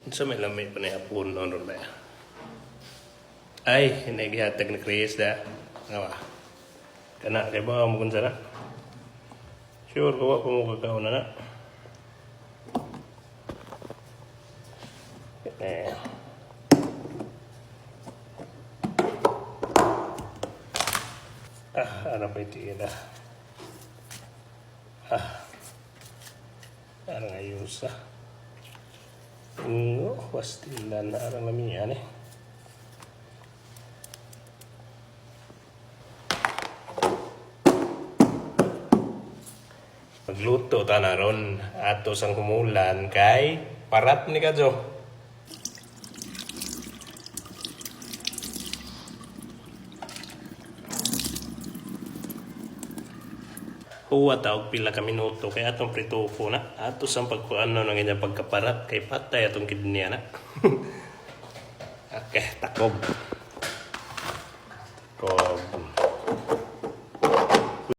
Sa may lamay pa na hapon noon ba? Ay, nagihatag na Chris da. Nga ba? Kana, kaya ba mo kung sana? Sure, kawa pa mo kakaon na na. Eh. Ano pa iti na? Arang ayos ah. Pastilan na arang lamian eh. Magluto ta na ron ato sang humulan kay parat ni kadyo. Huwa taog pila ka minuto kay atong pritufo na ato sang pagkuano ng inyang pagkaparat kay patay atong kidney na. Okay, takob. Takob.